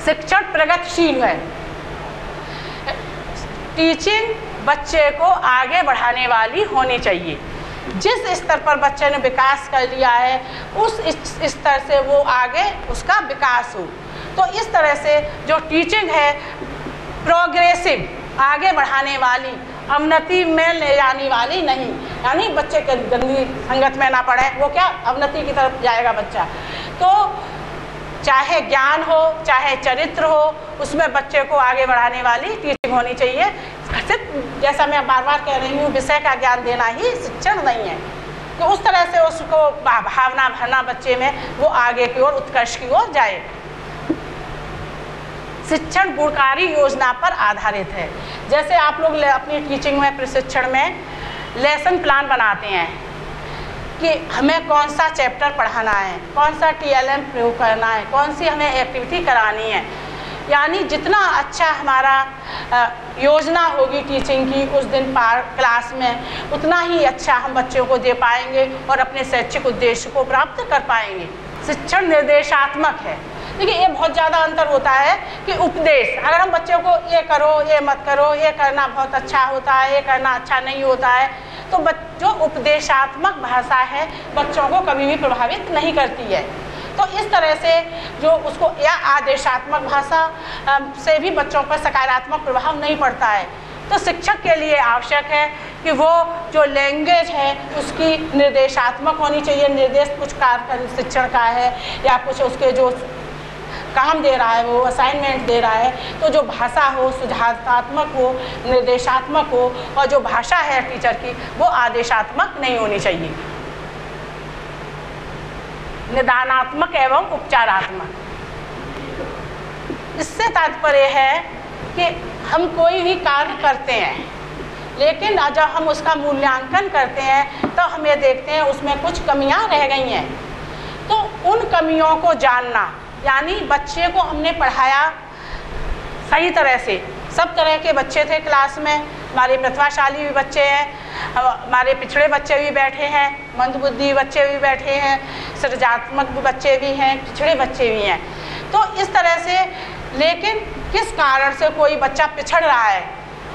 शिक्षण प्रगतिशील है। टीचिंग बच्चे को आगे बढ़ाने वाली होनी चाहिए। जिस स्तर पर बच्चे ने विकास कर लिया है उस स्तर से वो आगे उसका विकास हो। तो इस तरह से जो टीचिंग है प्रोग्रेसिव, आगे बढ़ाने वाली, अवनति में ले जाने वाली नहीं, यानी बच्चे के गंदी संगत में ना पड़े, वो क्या अवनति की तरफ जाएगा बच्चा। तो चाहे ज्ञान हो चाहे चरित्र हो, उसमें बच्चे को आगे बढ़ाने वाली टीचिंग होनी चाहिए। सिर्फ जैसा मैं बार बार कह रही हूँ, विषय का ज्ञान देना ही शिक्षण नहीं है। तो उस तरह से उसको भावना भरना बच्चे में, वो आगे की ओर उत्कर्ष की ओर जाए। शिक्षण गुणकारी योजना पर आधारित है। जैसे आप लोग अपनी टीचिंग में, प्रशिक्षण में लेसन प्लान बनाते हैं कि हमें कौन सा चैप्टर पढ़ाना है, कौन सा TLM प्रयोग करना है, कौन सी हमें एक्टिविटी करानी है। यानी जितना अच्छा हमारा योजना होगी टीचिंग की उस दिन क्लास में, उतना ही अच्छा हम बच्चों को दे पाएंगे और अपने शैक्षिक उद्देश्य को प्राप्त कर पाएंगे। शिक्षण निर्देशात्मक है। देखिए ये बहुत ज़्यादा अंतर होता है कि उपदेश, अगर हम बच्चों को ये करो, ये मत करो, ये करना बहुत अच्छा होता है, ये करना अच्छा नहीं होता है, तो जो उपदेशात्मक भाषा है बच्चों को कभी भी प्रभावित नहीं करती है। तो इस तरह से जो उसको, या आदेशात्मक भाषा से भी बच्चों पर सकारात्मक प्रभाव नहीं पड़ता है। तो शिक्षक के लिए आवश्यक है कि वो जो लैंग्वेज है उसकी निर्देशात्मक होनी चाहिए। निर्देश कुछ कार्य शिक्षण का है या कुछ उसके जो काम दे रहा है, वो असाइनमेंट दे रहा है, तो जो भाषा हो सुझावात्मक हो, निर्देशात्मक हो, और जो भाषा है टीचर की वो आदेशात्मक नहीं होनी चाहिए। निदानात्मक एवं उपचारात्मक। इससे तात्पर्य है कि हम कोई भी कार्य करते हैं, लेकिन जब हम उसका मूल्यांकन करते हैं तो हम ये देखते हैं उसमें कुछ कमियां रह गई हैं। तो उन कमियों को जानना, यानी बच्चे को हमने पढ़ाया सही तरह से, सब तरह के बच्चे थे क्लास में, हमारे प्रतिभाशाली भी बच्चे हैं, हमारे पिछड़े बच्चे भी बैठे हैं, मंदबुद्धि बच्चे भी बैठे हैं, सृजनात्मक बच्चे भी हैं, पिछड़े बच्चे भी हैं। तो इस तरह से, लेकिन किस कारण से कोई बच्चा पिछड़ रहा है,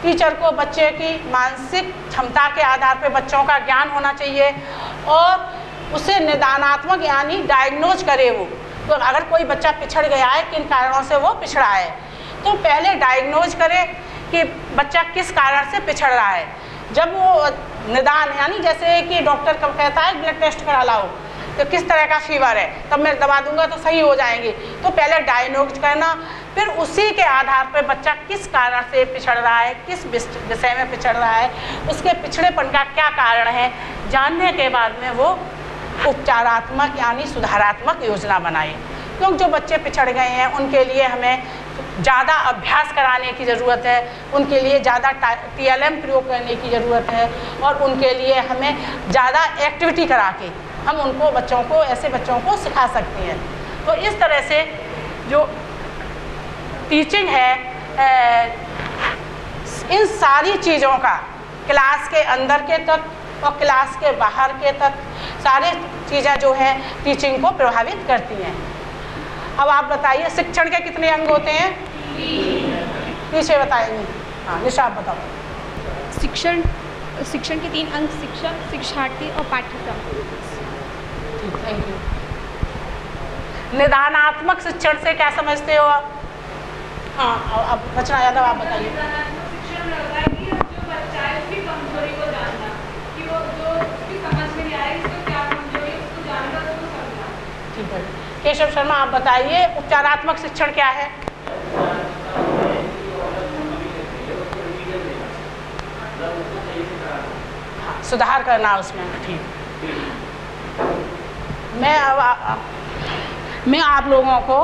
टीचर को बच्चे की मानसिक क्षमता के आधार पर बच्चों का ज्ञान होना चाहिए और उसे निदानात्मक यानी डायग्नोज करे वो। तो अगर कोई बच्चा पिछड़ गया है, किन कारणों से वो पिछड़ा है, तो पहले डायग्नोज करे कि बच्चा किस कारण से पिछड़ रहा है। जब वो निदान, यानी जैसे कि डॉक्टर कब कहता है ब्लड टेस्ट करा लाओ, तो किस तरह का फीवर है, तब मैं दवा दूंगा तो सही हो जाएंगे। तो पहले डायग्नोज करना, फिर उसी के आधार पर बच्चा किस कारण से पिछड़ रहा है, किस विषय में पिछड़ रहा है, उसके पिछड़ेपन का क्या कारण है, जानने के बाद में वो उपचारात्मक यानी सुधारात्मक योजना बनाए। क्योंकि जो बच्चे पिछड़ गए हैं उनके लिए हमें ज़्यादा अभ्यास कराने की ज़रूरत है, उनके लिए ज़्यादा TLM प्रयोग करने की ज़रूरत है और उनके लिए हमें ज़्यादा एक्टिविटी करा के हम उनको बच्चों को, ऐसे बच्चों को सिखा सकते हैं। तो इस तरह से जो टीचिंग है, इन सारी चीज़ों का, क्लास के अंदर के तत्व और क्लास के बाहर के तत्व, सारे चीज़ें जो हैं टीचिंग को प्रभावित करती हैं। अब आप बताइए शिक्षण के कितने अंग होते हैं? पीछे बताएंगे। हाँ निशा आप बताओ। शिक्षण के 3 अंग शिक्षक, शिक्षार्थी और पाठ्यक्रम। Thank you. निदानात्मक शिक्षण से क्या समझते हो आप? हाँ अब रचना यादव आप बताइए। शिक्षण में होता है कि जो बच्चा है उसकी कमजोरी को जानना, कि वो जो उसकी समझ में नहीं आ रही, उसको क्या कमजोरी है उसको जानना, उसको समझना। ठीक है। केशव शर्मा आप बताइए उपचारात्मक शिक्षण क्या है? हाँ, सुधार करना उसमें। ठीक। मैं आप लोगों को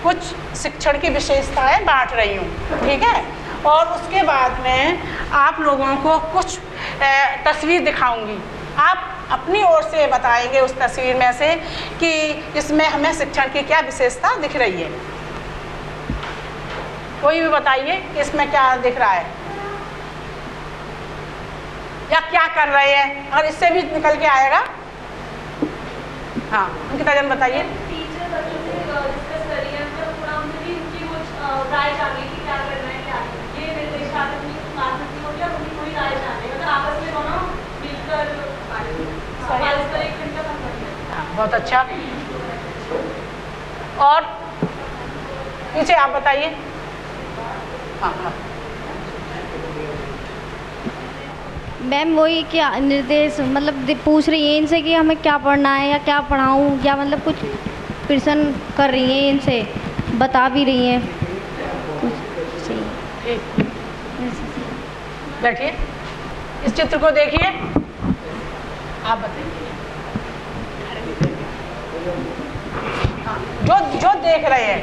कुछ शिक्षण की विशेषताएं बांट रही हूँ, ठीक है, और उसके बाद में आप लोगों को कुछ तस्वीर दिखाऊंगी। आप अपनी ओर से बताएंगे उस तस्वीर में से कि इसमें हमें शिक्षण की क्या विशेषता दिख रही है। कोई भी बताइए कि इसमें क्या दिख रहा है या क्या कर रहे हैं, और इससे भी निकल के आएगा। हाँ अंकिता जन बताइए। टीचर बच्चों से डिस्कस करिए, मतलब थोड़ा उनसे भी उनकी वो राय जाने की क्या करना है, क्या ये निर्देशात्मक माध्यम हो गया, उनकी थोड़ी राय जाने, मतलब आपस में दोनों मिलकर पारस्परिक खंड का संबंध है। हाँ, बहुत अच्छा। और पीछे आप बताइए। हाँ हाँ मैम वही क्या निर्देश मतलब पूछ रही है इनसे कि हमें क्या पढ़ना है या क्या पढ़ाऊँ, या मतलब कुछ प्रश्न कर रही हैं इनसे, बता भी रही हैं कुछ सही। ठीक, बैठिए, इस चित्र को देखिए, आप बताइए। हाँ, जो देख रहे हैं,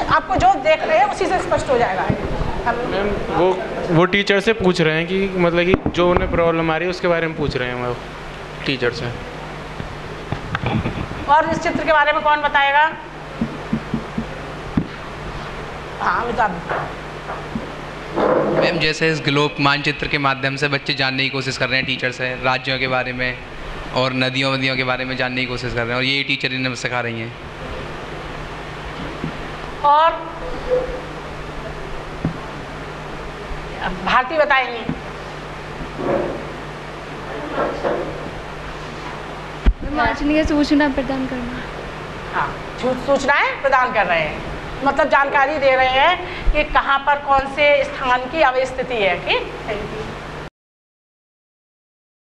आपको जो देख रहे हैं उसी से स्पष्ट हो जाएगा। मैम वो टीचर से पूछ रहे हैं कि मतलब कि जो उन्हें प्रॉब्लम आ रही है उसके बारे में पूछ रहे हैं वो टीचर से। और इस चित्र के बारे में कौन बताएगा? हाँ बता। मैम जैसे इस ग्लोब मानचित्र के माध्यम से बच्चे जानने की कोशिश कर रहे हैं टीचर से, राज्यों के बारे में और नदियों के बारे में जानने की कोशिश कर रहे हैं, और ये टीचर इन्हें सिखा रही हैं। और भारती बताएंगी। वाचनीय सूचना प्रदान करना। हाँ, सूचनाएं प्रदान कर रहे हैं, मतलब जानकारी दे रहे हैं कि कहाँ पर कौन से स्थान की अवस्थिति है। ठीक, थैंक यू।